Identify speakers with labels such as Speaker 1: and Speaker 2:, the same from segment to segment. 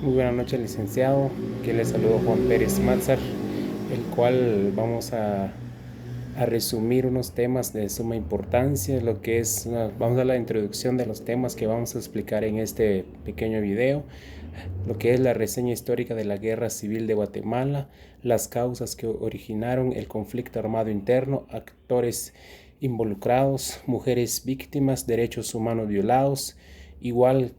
Speaker 1: Muy buenas noches, licenciado. Aquí les saludo Juan Pérez Matzar, el cual vamos a resumir unos temas de suma importancia, vamos a dar la introducción de los temas que vamos a explicar en este pequeño video, lo que es la reseña histórica de la Guerra Civil de Guatemala, las causas que originaron el conflicto armado interno, actores involucrados, mujeres víctimas, derechos humanos violados, igual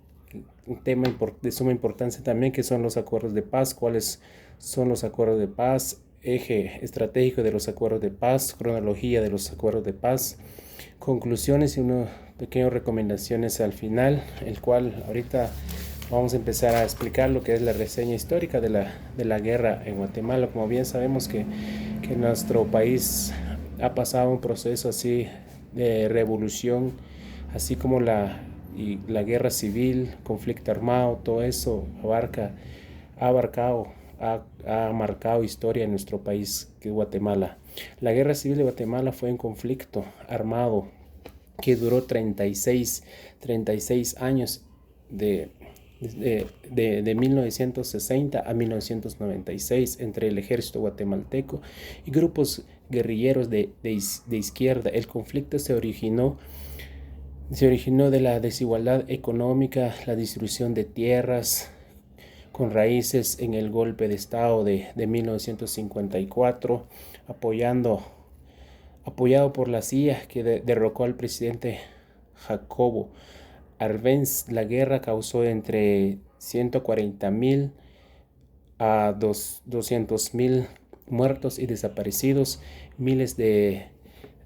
Speaker 1: un tema de suma importancia también, que son los acuerdos de paz, cuáles son los acuerdos de paz, eje estratégico de los acuerdos de paz, cronología de los acuerdos de paz, conclusiones y unas pequeñas recomendaciones al final, el cual ahorita vamos a empezar a explicar lo que es la reseña histórica de la guerra en Guatemala. Como bien sabemos que nuestro país ha pasado un proceso así de revolución, así como la guerra civil, conflicto armado, todo eso ha marcado historia en nuestro país, que es Guatemala. La guerra civil de Guatemala fue un conflicto armado que duró 36 años de 1960 a 1996 entre el ejército guatemalteco y grupos guerrilleros de izquierda. El conflicto se originó de la desigualdad económica, la distribución de tierras, con raíces en el golpe de Estado de 1954, apoyado por la CIA, que derrocó al presidente Jacobo Arbenz. La guerra causó entre 140.000 a 200.000 muertos y desaparecidos, miles de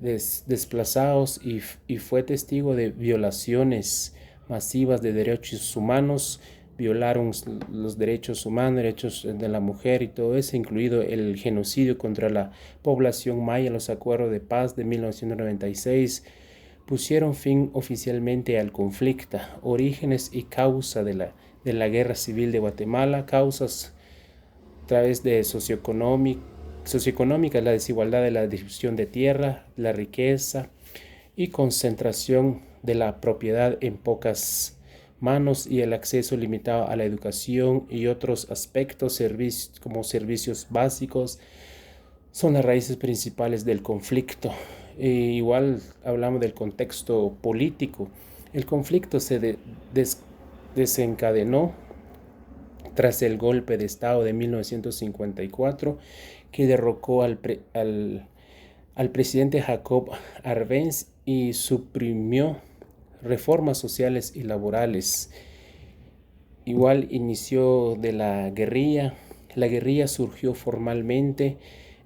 Speaker 1: desplazados, y fue testigo de violaciones masivas de derechos humanos. Violaron los derechos humanos, derechos de la mujer y todo eso, incluido el genocidio contra la población maya. Los acuerdos de paz de 1996 pusieron fin oficialmente al conflicto. Orígenes y causa de la guerra civil de Guatemala. Causas a través de socioeconómica, la desigualdad de la distribución de tierra, la riqueza y concentración de la propiedad en pocas manos, y el acceso limitado a la educación y otros aspectos como servicios básicos son las raíces principales del conflicto. Igual hablamos del contexto político. El conflicto se desencadenó tras el golpe de Estado de 1954, que derrocó al presidente Jacob Arbenz y suprimió reformas sociales y laborales. Igual inició de la guerrilla. La guerrilla surgió formalmente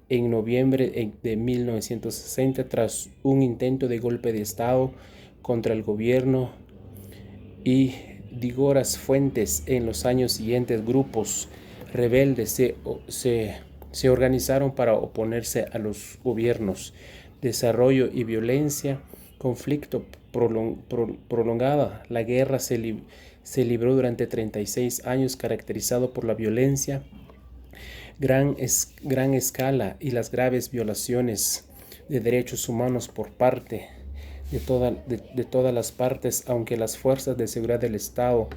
Speaker 1: en noviembre de 1960 tras un intento de golpe de Estado contra el gobierno, y digoras fuentes. En los años siguientes, grupos rebeldes se organizaron para oponerse a los gobiernos. Desarrollo y violencia, conflicto prolongada. La guerra se libró durante 36 años, caracterizado por la violencia, gran escala y las graves violaciones de derechos humanos por parte de todas las partes. Aunque las fuerzas de seguridad del Estado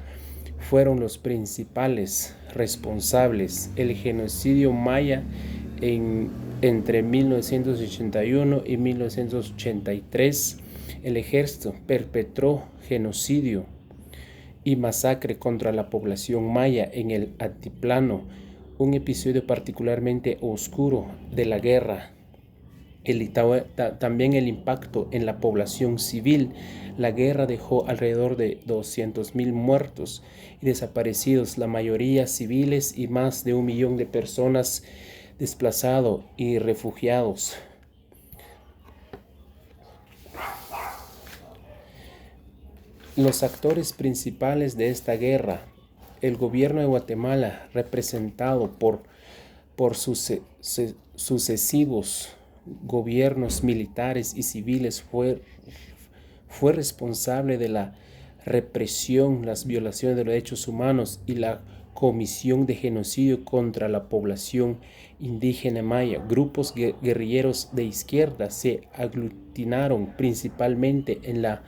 Speaker 1: fueron los principales responsables. El genocidio maya entre 1981 y 1983, el ejército perpetró genocidio y masacre contra la población maya en el altiplano, un episodio particularmente oscuro de la guerra. También el impacto en la población civil. La guerra dejó alrededor de 200.000 muertos y desaparecidos, la mayoría civiles, y más de 1 millón de personas desplazados y refugiados. Los actores principales de esta guerra: el gobierno de Guatemala, representado por sucesivos gobiernos militares y civiles, fue responsable de la represión, las violaciones de los derechos humanos y la comisión de genocidio contra la población indígena maya. Grupos guerrilleros de izquierda se aglutinaron principalmente en la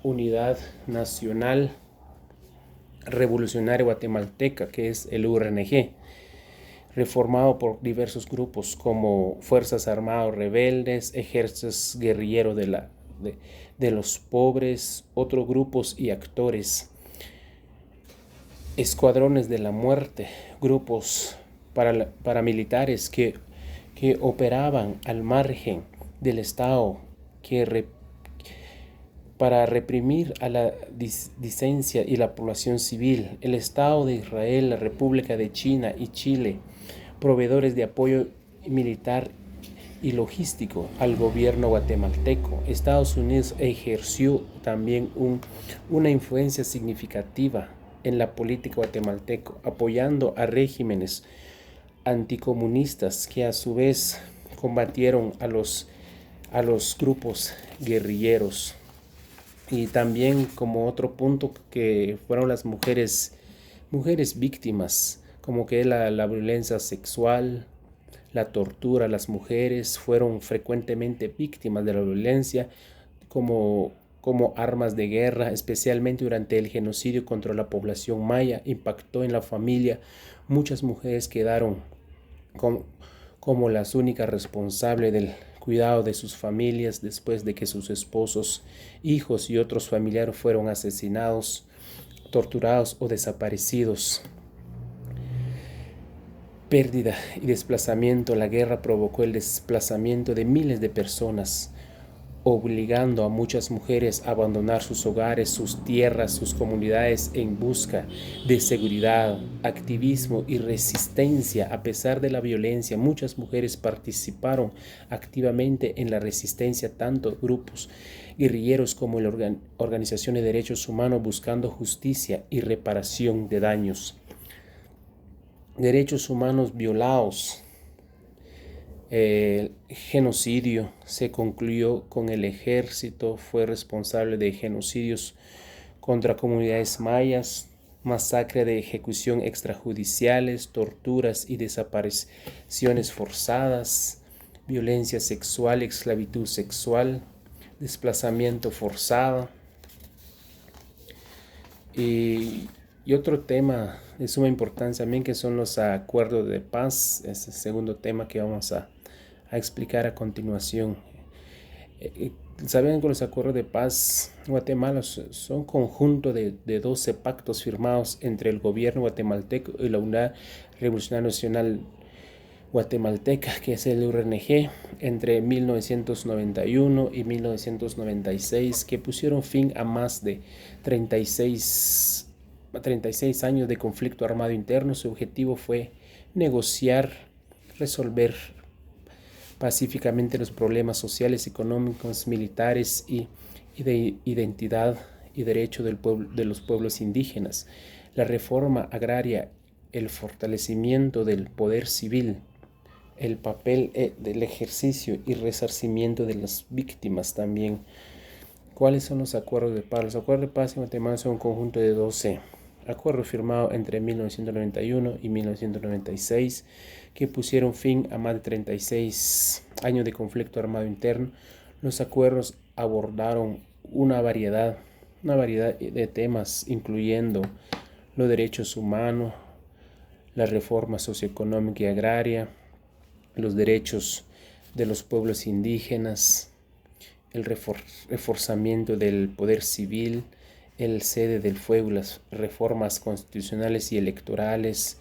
Speaker 1: Unidad Nacional Revolucionaria Guatemalteca, que es el URNG, reformado por diversos grupos como Fuerzas Armadas Rebeldes, Ejércitos Guerrilleros de los Pobres, otros grupos y actores, Escuadrones de la Muerte, grupos paramilitares que operaban al margen del Estado, para reprimir a la disidencia y la población civil. El Estado de Israel, la República de China y Chile, proveedores de apoyo militar y logístico al gobierno guatemalteco. Estados Unidos ejerció también una influencia significativa en la política guatemalteca, apoyando a regímenes anticomunistas que a su vez combatieron a los grupos guerrilleros. Y también como otro punto que fueron las mujeres víctimas, como que la violencia sexual, la tortura. Las mujeres fueron frecuentemente víctimas de la violencia como armas de guerra, especialmente durante el genocidio contra la población maya. Impactó en la familia. Muchas mujeres quedaron como las únicas responsables del cuidado de sus familias después de que sus esposos, hijos y otros familiares fueron asesinados, torturados o desaparecidos. Pérdida y desplazamiento. La guerra provocó el desplazamiento de miles de personas, obligando a muchas mujeres a abandonar sus hogares, sus tierras, sus comunidades en busca de seguridad, activismo y resistencia. A pesar de la violencia, muchas mujeres participaron activamente en la resistencia, tanto grupos guerrilleros como organizaciones de derechos humanos, buscando justicia y reparación de daños. Derechos humanos violados. El genocidio se concluyó con el ejército, fue responsable de genocidios contra comunidades mayas, masacre de ejecución extrajudiciales, torturas y desapariciones forzadas, violencia sexual, esclavitud sexual, desplazamiento forzado. Y otro tema de suma importancia también, que son los acuerdos de paz. Es el segundo tema que vamos a explicar a continuación. Saben que los acuerdos de paz Guatemala son conjunto de 12 pactos firmados entre el gobierno guatemalteco y la Unidad Revolucionaria Nacional Guatemalteca, que es el URNG, entre 1991 y 1996, que pusieron fin a más de 36 años de conflicto armado interno. Su objetivo fue negociar, resolver pacíficamente los problemas sociales, económicos, militares y de identidad y derecho de los pueblos indígenas, la reforma agraria, el fortalecimiento del poder civil, el papel del ejercicio y resarcimiento de las víctimas también. ¿Cuáles son los acuerdos de paz? Los acuerdos de paz en Guatemala son un conjunto de 12 acuerdos firmados entre 1991 y 1996, que pusieron fin a más de 36 años de conflicto armado interno. Los acuerdos abordaron una variedad de temas, incluyendo los derechos humanos, la reforma socioeconómica y agraria, los derechos de los pueblos indígenas, el reforzamiento del poder civil, el cese del fuego, las reformas constitucionales y electorales.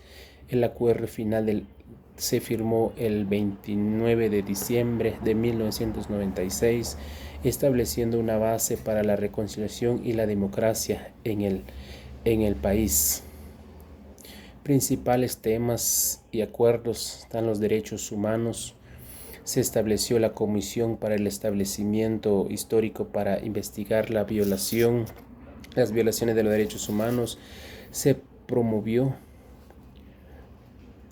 Speaker 1: El acuerdo final se firmó el 29 de diciembre de 1996, estableciendo una base para la reconciliación y la democracia en el país. Principales temas y acuerdos están los derechos humanos. Se estableció la Comisión para el Establecimiento Histórico para investigar las violaciones de los derechos humanos. Se promovió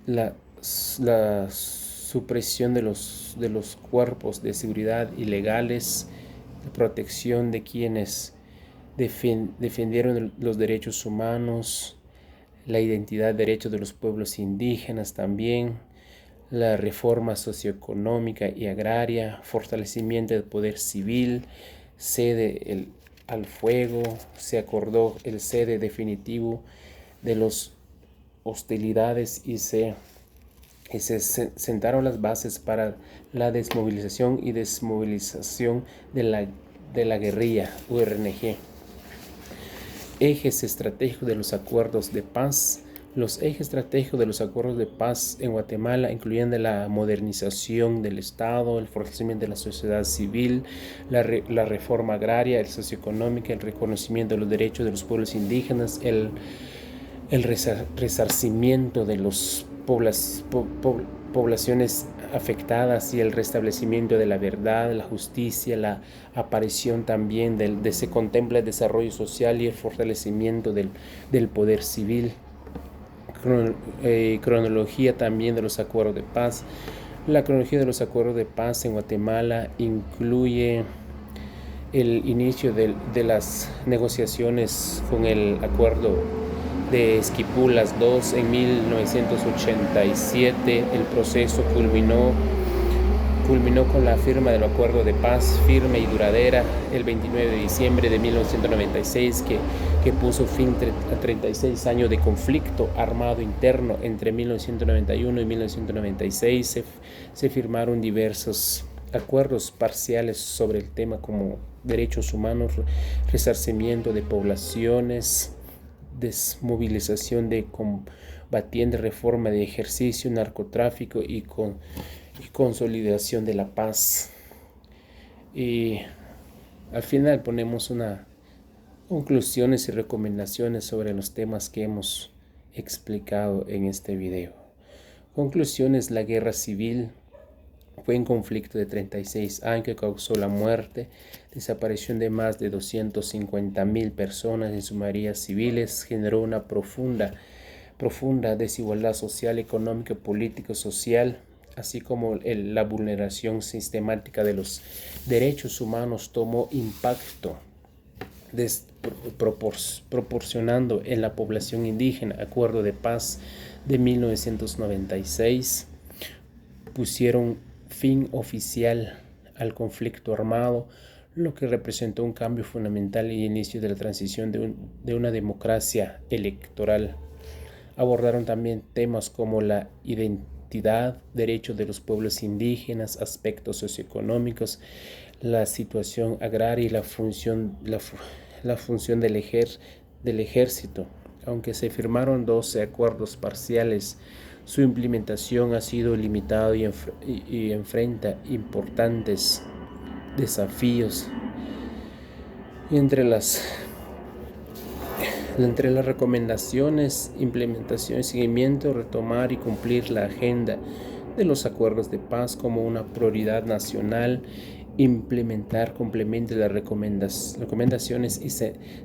Speaker 1: la supresión de los cuerpos de seguridad ilegales, la protección de quienes defendieron los derechos humanos, la identidad, derechos de los pueblos indígenas también, la reforma socioeconómica y agraria, fortalecimiento del poder civil, al fuego, se acordó el cese definitivo de las hostilidades y se sentaron las bases para la desmovilización y desmovilización de la guerrilla URNG. Ejes estratégicos de los acuerdos de paz. Los ejes estratégicos de los acuerdos de paz en Guatemala incluyen la modernización del Estado, el fortalecimiento de la sociedad civil, la reforma agraria, el socioeconómica, el reconocimiento de los derechos de los pueblos indígenas, el resarcimiento de las poblaciones afectadas y el restablecimiento de la verdad, la justicia, la aparición también se contempla el desarrollo social y el fortalecimiento del poder civil. Cronología también de los acuerdos de paz. La cronología de los acuerdos de paz en Guatemala incluye el inicio de las negociaciones con el acuerdo de Esquipulas II en 1987. El proceso culminó con la firma del acuerdo de paz firme y duradera el 29 de diciembre de 1996 que puso fin a 36 años de conflicto armado interno. Entre 1991 y 1996 se firmaron diversos acuerdos parciales sobre el tema como derechos humanos, resarcimiento de poblaciones, desmovilización de combatientes, reforma de ejercicio, narcotráfico y consolidación de la paz. Y al final ponemos conclusiones y recomendaciones sobre los temas que hemos explicado en este video. Conclusiones: la guerra civil fue un conflicto de 36 años que causó la muerte, desaparición de más de 250,000 personas, en su mayoría civiles, generó una profunda desigualdad social, económica, política, social, así como la vulneración sistemática de los derechos humanos tomó impacto proporcionando en la población indígena. Acuerdo de paz de 1996 pusieron fin oficial al conflicto armado, lo que representó un cambio fundamental y inicio de la transición de una democracia electoral. Abordaron también temas como la identidad, derechos de los pueblos indígenas, aspectos socioeconómicos, la situación agraria y la función del ejército. Aunque se firmaron 12 acuerdos parciales, su implementación ha sido limitada y enfrenta importantes desafíos. Entre las recomendaciones: implementación y seguimiento, retomar y cumplir la agenda de los acuerdos de paz como una prioridad nacional, implementar complementos las recomendaciones y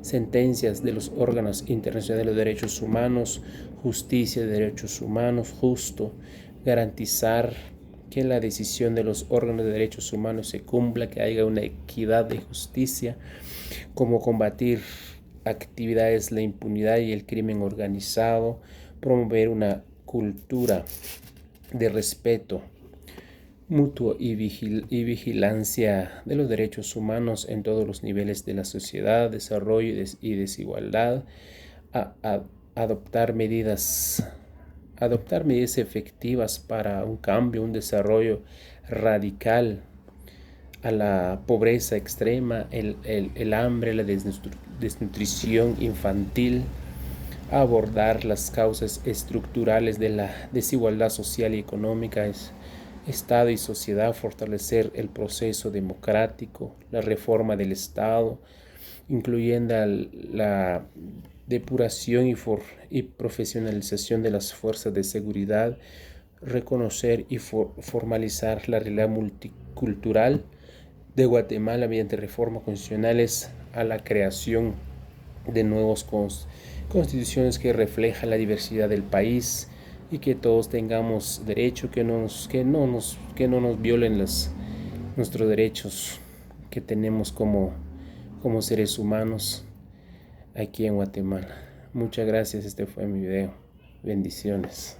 Speaker 1: sentencias de los órganos internacionales de derechos humanos, justicia de derechos humanos, justo, garantizar que la decisión de los órganos de derechos humanos se cumpla, que haya una equidad de justicia, como combatir actividades, la impunidad y el crimen organizado, promover una cultura de respeto mutuo y vigilancia de los derechos humanos en todos los niveles de la sociedad, desarrollo y desigualdad, adoptar medidas efectivas para un cambio, un desarrollo radical a la pobreza extrema, el hambre, la desnutrición infantil, abordar las causas estructurales de la desigualdad social y económica, Estado y sociedad, fortalecer el proceso democrático, la reforma del Estado, incluyendo la depuración y profesionalización de las fuerzas de seguridad, reconocer y formalizar la realidad multicultural de Guatemala mediante reformas constitucionales, a la creación de nuevas constituciones que reflejan la diversidad del país y que todos tengamos derecho, que no nos violen nuestros derechos que tenemos como seres humanos aquí en Guatemala. Muchas gracias, este fue mi video. Bendiciones.